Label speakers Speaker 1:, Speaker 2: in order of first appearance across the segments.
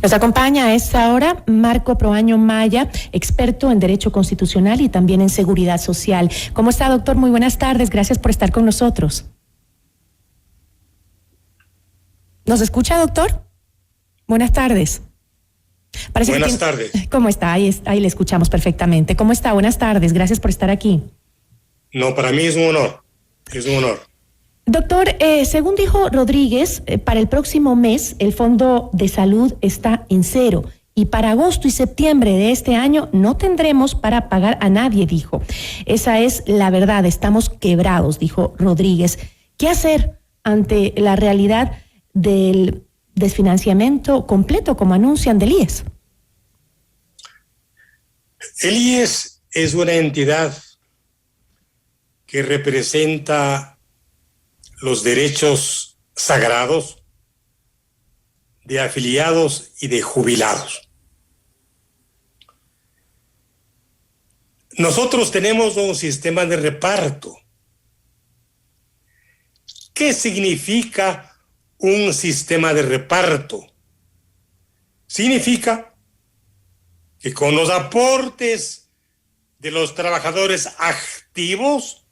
Speaker 1: Nos acompaña a esta hora Marco Proaño Maya, experto en Derecho Constitucional y también en Seguridad Social. ¿Cómo está, doctor? Muy buenas tardes. Gracias por estar con nosotros. ¿Nos escucha, doctor? Buenas tardes.
Speaker 2: Buenas tardes.
Speaker 1: ¿Cómo está? Ahí le escuchamos perfectamente. ¿Cómo está? Buenas tardes. Gracias por estar aquí.
Speaker 2: No, para mí es un honor. Es un honor.
Speaker 1: Doctor, según dijo Rodríguez, para el próximo mes el Fondo de Salud está en cero y para agosto y septiembre de este año no tendremos para pagar a nadie, dijo. Esa es la verdad, estamos quebrados, dijo Rodríguez. ¿Qué hacer ante la realidad del desfinanciamiento completo, como anuncian del IES?
Speaker 2: El IES es una entidad que representa los derechos sagrados de afiliados y de jubilados. Nosotros tenemos un sistema de reparto. ¿Qué significa un sistema de reparto? Significa que con los aportes de los trabajadores activos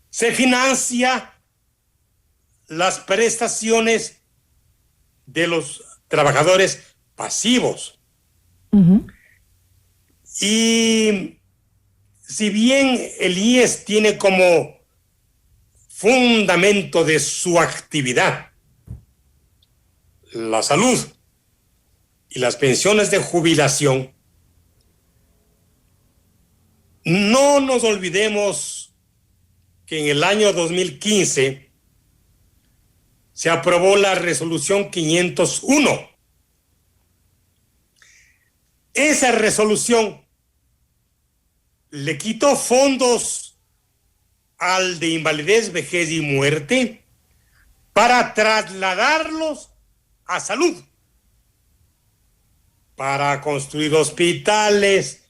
Speaker 2: se financia las prestaciones de los trabajadores pasivos. Uh-huh. Y si bien el IES tiene como fundamento de su actividad la salud y las pensiones de jubilación, no nos olvidemos que en el año 2015 se aprobó la resolución 501. Esa resolución le quitó fondos al de invalidez, vejez y muerte para trasladarlos a salud, para construir hospitales,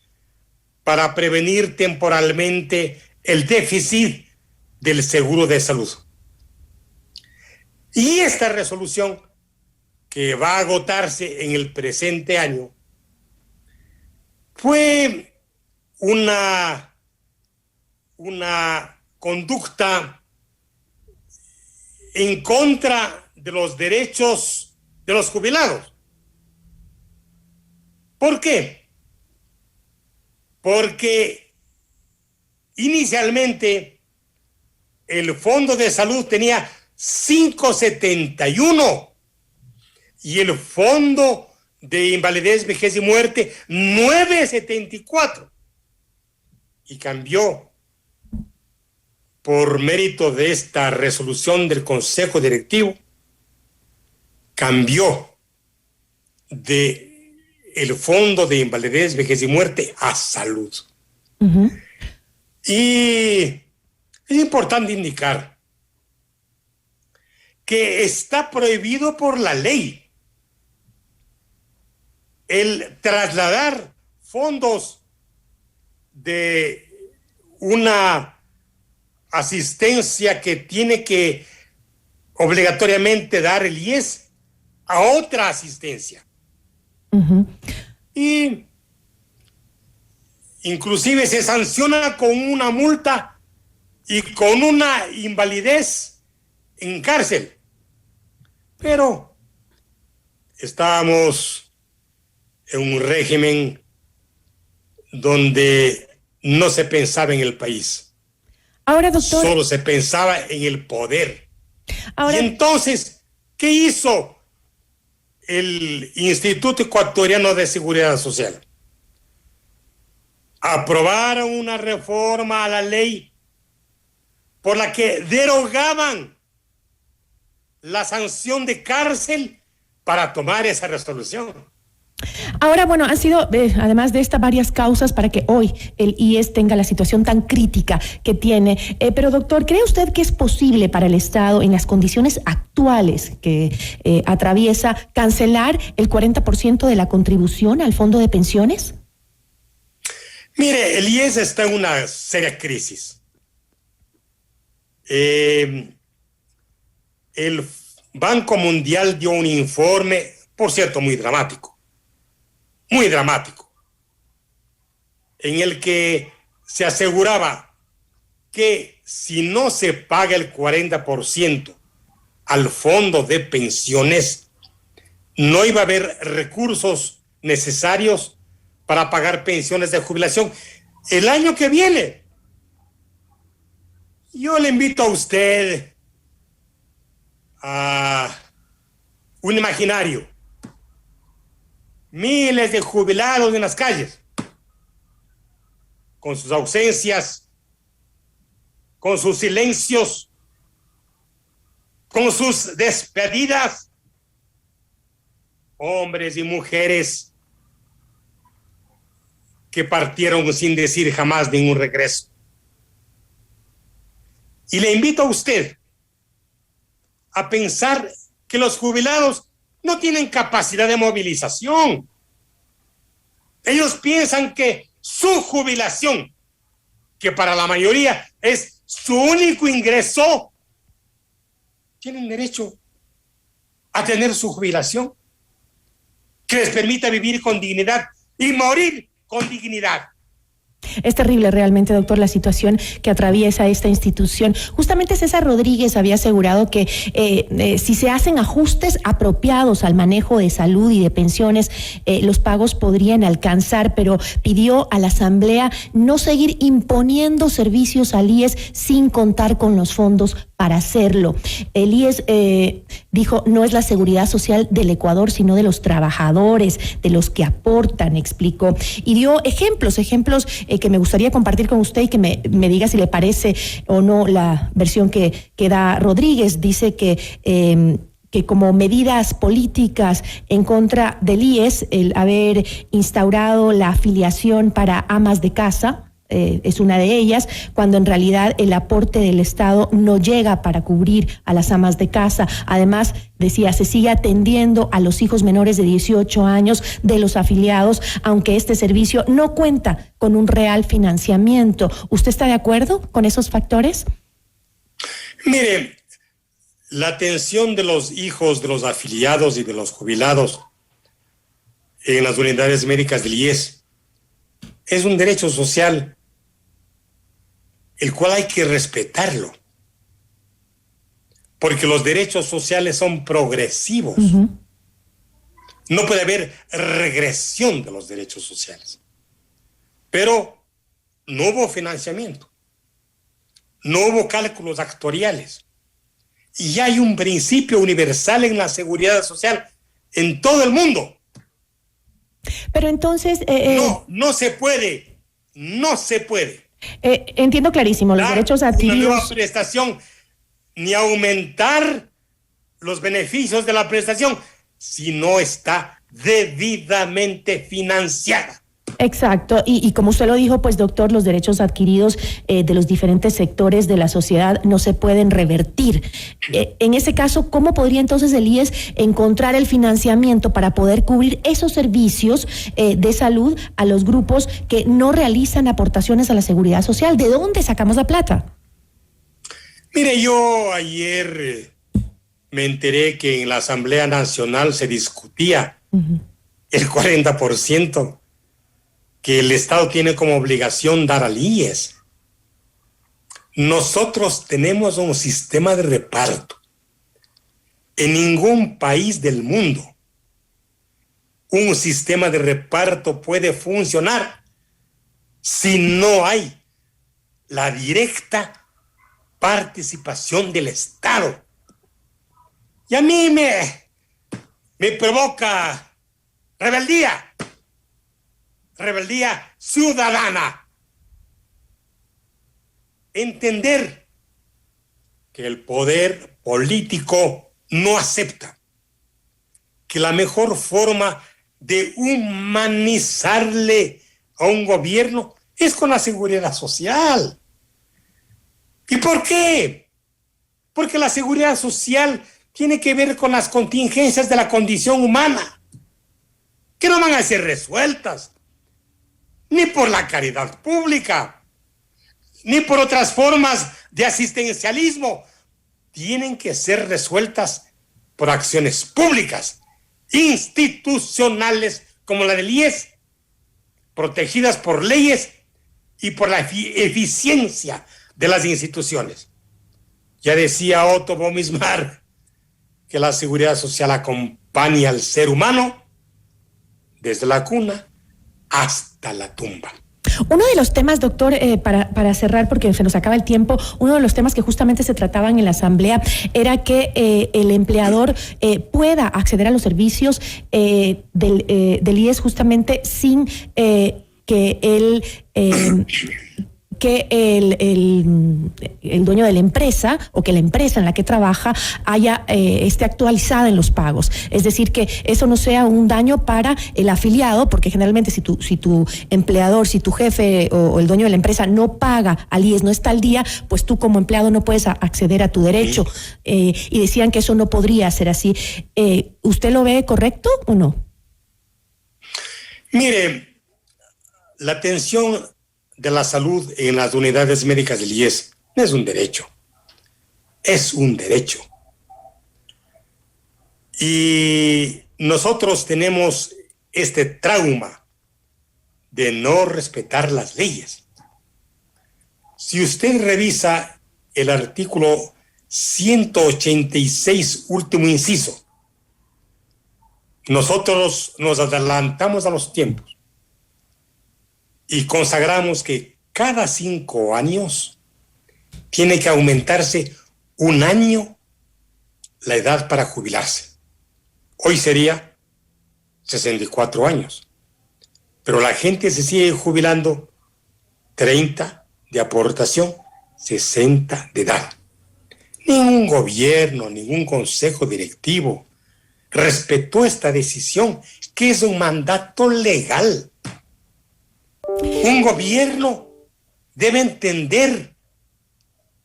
Speaker 2: para prevenir temporalmente el déficit del seguro de salud. Y esta resolución, que va a agotarse en el presente año, fue una conducta en contra de los derechos de los jubilados. ¿Por qué? Porque inicialmente el Fondo de Salud tenía 5.71 y el Fondo de Invalidez, Vejez y Muerte 9.74, y cambió por mérito de esta resolución del Consejo Directivo, cambió de el Fondo de Invalidez, Vejez y Muerte a Salud. Uh-huh. Y es importante indicar que está prohibido por la ley el trasladar fondos de una asistencia que tiene que obligatoriamente dar el IES a otra asistencia. Uh-huh. Y inclusive se sanciona con una multa y con una invalidez en cárcel. Pero estábamos en un régimen donde no se pensaba en el país.
Speaker 1: Ahora, doctor,
Speaker 2: solo se pensaba en el poder.
Speaker 1: Ahora,
Speaker 2: y entonces, ¿qué hizo el Instituto Ecuatoriano de Seguridad Social? Aprobaron una reforma a la ley por la que derogaban la sanción de cárcel para tomar esa resolución.
Speaker 1: Ahora, bueno, han sido, además de estas, varias causas para que hoy el IES tenga la situación tan crítica que tiene. Pero, doctor, ¿cree usted que es posible para el Estado, en las condiciones actuales que atraviesa, cancelar el 40% de la contribución al fondo de pensiones?
Speaker 2: Mire, el IES está en una seria crisis. El Banco Mundial dio un informe por cierto, muy dramático, en el que se aseguraba que si no se paga el 40% al fondo de pensiones, no iba a haber recursos necesarios para pagar pensiones de jubilación el año que viene. Yo le invito a usted a un imaginario. Miles de jubilados en las calles, con sus ausencias, con sus silencios, con sus despedidas, hombres y mujeres que partieron sin decir jamás ningún regreso. Y le invito a usted a pensar que los jubilados no tienen capacidad de movilización. Ellos piensan que su jubilación, que para la mayoría es su único ingreso, tienen derecho a tener su jubilación que les permita vivir con dignidad y morir con dignidad.
Speaker 1: Es terrible realmente, doctor, la situación que atraviesa esta institución. Justamente César Rodríguez había asegurado que si se hacen ajustes apropiados al manejo de salud y de pensiones, los pagos podrían alcanzar, pero pidió a la Asamblea no seguir imponiendo servicios al IES sin contar con los fondos para hacerlo. El IES dijo, no es la seguridad social del Ecuador, sino de los trabajadores, de los que aportan, explicó. Y dio ejemplos que me gustaría compartir con usted y que me diga si le parece o no la versión que da Rodríguez. Dice que como medidas políticas en contra del IES, el haber instaurado la afiliación para amas de casa, es una de ellas, cuando en realidad el aporte del Estado no llega para cubrir a las amas de casa. Además, decía, se sigue atendiendo a los hijos menores de 18 años de los afiliados, aunque este servicio no cuenta con un real financiamiento. ¿Usted está de acuerdo con esos factores?
Speaker 2: Mire, la atención de los hijos de los afiliados y de los jubilados en las unidades médicas del IES es un derecho social el cual hay que respetarlo, porque los derechos sociales son progresivos. No puede haber regresión de los derechos sociales. Pero no hubo financiamiento, no hubo cálculos actuariales, y hay un principio universal en la seguridad social en todo el mundo.
Speaker 1: Pero entonces...
Speaker 2: No se puede.
Speaker 1: Entiendo clarísimo, los derechos adquiridos...
Speaker 2: Una nueva prestación, ni aumentar los beneficios de la prestación si no está debidamente financiada.
Speaker 1: Exacto, y como usted lo dijo, pues doctor, los derechos adquiridos de los diferentes sectores de la sociedad no se pueden revertir. En ese caso, ¿cómo podría entonces el IES encontrar el financiamiento para poder cubrir esos servicios de salud a los grupos que no realizan aportaciones a la seguridad social? ¿De dónde sacamos la plata?
Speaker 2: Mire, yo ayer me enteré que en la Asamblea Nacional se discutía el 40% que el Estado tiene como obligación dar al IES. Nosotros tenemos un sistema de reparto. En ningún país del mundo un sistema de reparto puede funcionar si no hay la directa participación del Estado. Y a mí me provoca rebeldía ciudadana. Entender que el poder político no acepta que la mejor forma de humanizarle a un gobierno es con la seguridad social. ¿Y por qué? Porque la seguridad social tiene que ver con las contingencias de la condición humana, que no van a ser resueltas ni por la caridad pública, ni por otras formas de asistencialismo. Tienen que ser resueltas por acciones públicas institucionales como la del IES, protegidas por leyes y por la eficiencia de las instituciones. Ya decía Otto von Bismarck que la seguridad social acompaña al ser humano desde la cuna hasta la tumba.
Speaker 1: Uno de los temas, doctor, para cerrar, porque se nos acaba el tiempo, uno de los temas que justamente se trataban en la Asamblea era que el empleador pueda acceder a los servicios del IES justamente sin que él... que el dueño de la empresa o que la empresa en la que trabaja esté actualizada en los pagos. Es decir, que eso no sea un daño para el afiliado, porque generalmente si tu empleador, si tu jefe o el dueño de la empresa no paga al IES, no está al día, pues tú como empleado no puedes acceder a tu derecho. Y decían que eso no podría ser así. ¿Usted lo ve correcto o no?
Speaker 2: Mire, la atención de la salud en las unidades médicas del IES no es un derecho, es un derecho. Y nosotros tenemos este trauma de no respetar las leyes. Si usted revisa el artículo 186, último inciso, nosotros nos adelantamos a los tiempos y consagramos que cada 5 años tiene que aumentarse 1 año la edad para jubilarse. Hoy sería 64 años, pero la gente se sigue jubilando 30 de aportación, 60 de edad. Ningún gobierno, ningún consejo directivo respetó esta decisión, que es un mandato legal. Un gobierno debe entender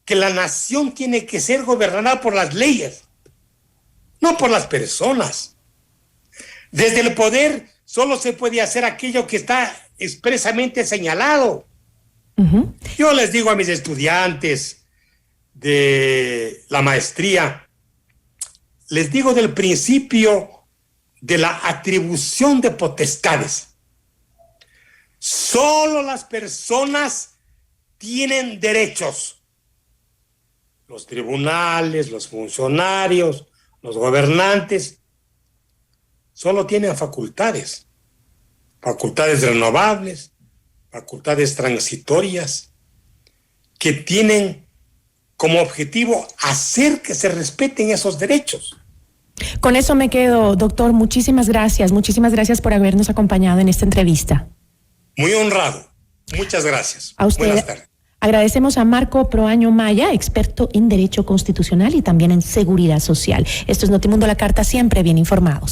Speaker 2: que la nación tiene que ser gobernada por las leyes, no por las personas. Desde el poder solo se puede hacer aquello que está expresamente señalado. Uh-huh. Yo les digo a mis estudiantes de la maestría, les digo del principio de la atribución de potestades. Solo las personas tienen derechos. Los tribunales, los funcionarios, los gobernantes, solo tienen facultades. Facultades renovables, facultades transitorias, que tienen como objetivo hacer que se respeten esos derechos.
Speaker 1: Con eso me quedo, doctor. Muchísimas gracias por habernos acompañado en esta entrevista.
Speaker 2: Muy honrado. Muchas gracias.
Speaker 1: A usted.
Speaker 2: Buenas tardes.
Speaker 1: Agradecemos a Marco Proaño Maya, experto en Derecho Constitucional y también en Seguridad Social. Esto es Notimundo, la Carta, siempre bien informados.